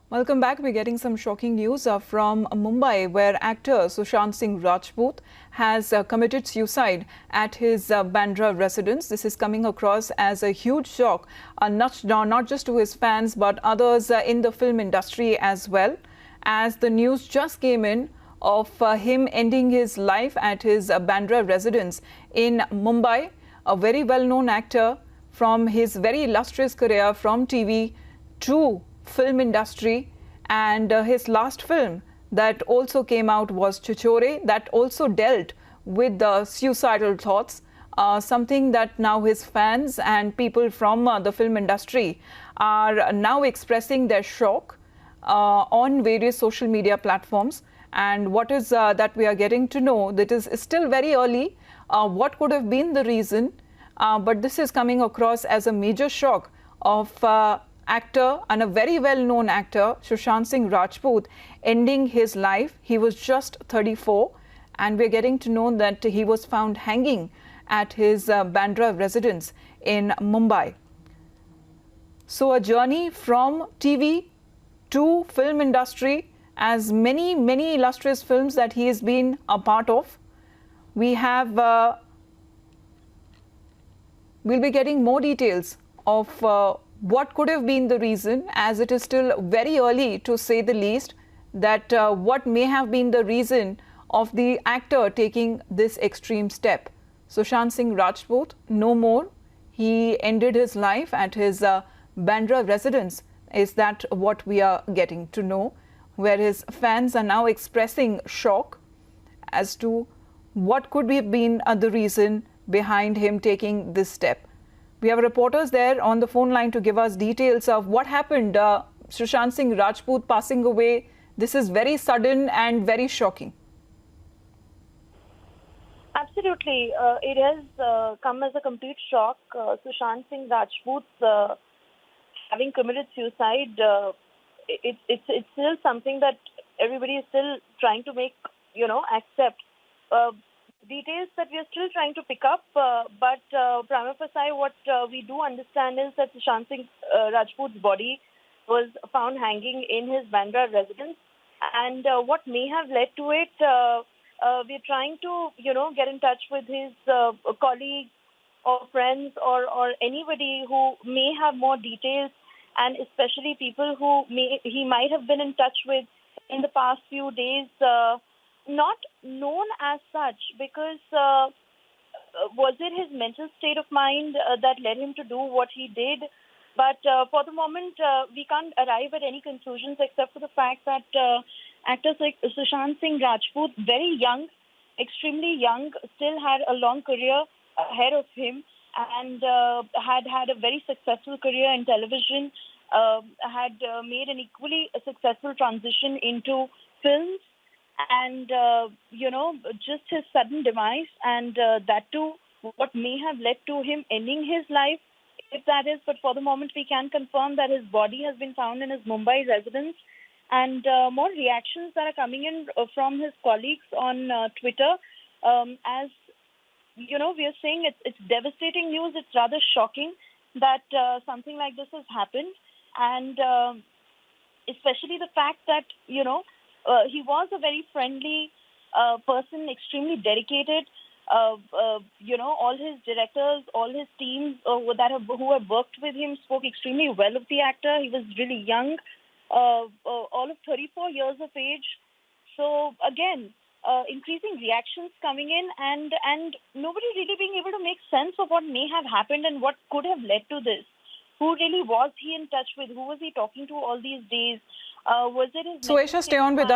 Welcome back. We're getting some shocking news from Mumbai, where actor Sushant Singh Rajput has committed suicide at his Bandra residence. This is coming across as a huge shock, not just to his fans, but others in the film industry as well, as the news just came in of him ending his life at his Bandra residence in Mumbai. A very well-known actor from his very illustrious career from TV to film industry, and his last film that also came out was Chichore, that also dealt with the suicidal thoughts, something that now his fans and people from the film industry are now expressing their shock on various social media platforms. And what is that we are getting to know, that is still very early, what could have been the reason, but this is coming across as a major shock of actor and a very well-known actor, Sushant Singh Rajput, ending his life. He was just 34, and we're getting to know that he was found hanging at his Bandra residence in Mumbai. So a journey from TV to film industry, as many illustrious films that he has been a part of. We have, we'll be getting more details of what could have been the reason, as it is still very early to say the least, that what may have been the reason of the actor taking this extreme step. Sushant Singh Rajput, no more. He ended his life at his Bandra residence. Is that what we are getting to know, where his fans are now expressing shock as to what could have been the reason behind him taking this step. We have reporters there on the phone line to give us details of what happened. Sushant Singh Rajput passing away. This is very sudden and very shocking. Absolutely. It has come as a complete shock. Sushant Singh Rajput having committed suicide, it's still something that everybody is still trying to make, accept. Details that we are still trying to pick up, but prima facie, what we do understand is that Sushant Singh Rajput's body was found hanging in his Bandra residence, and what may have led to it, we're trying to, get in touch with his colleagues or friends or anybody who may have more details, and especially people who he might have been in touch with in the past few days. Not known as such, because was it his mental state of mind that led him to do what he did? But for the moment, we can't arrive at any conclusions except for the fact that actor Sushant Singh Rajput, very young, extremely young, still had a long career ahead of him, and had a very successful career in television, had made an equally successful transition into films. And, just his sudden demise, and that too, what may have led to him ending his life, if that is. But for the moment, we can confirm that his body has been found in his Mumbai residence. And more reactions that are coming in from his colleagues on Twitter. As, we are saying it's devastating news. It's rather shocking that something like this has happened. And especially the fact that, he was a very friendly person, extremely dedicated. All his directors, all his teams who have worked with him spoke extremely well of the actor. He was really young, all of 34 years of age. So again, increasing reactions coming in, and nobody really being able to make sense of what may have happened and what could have led to this. Who really was he in touch with? Who was he talking to all these days? Was it his... So, Aisha, stay on with us.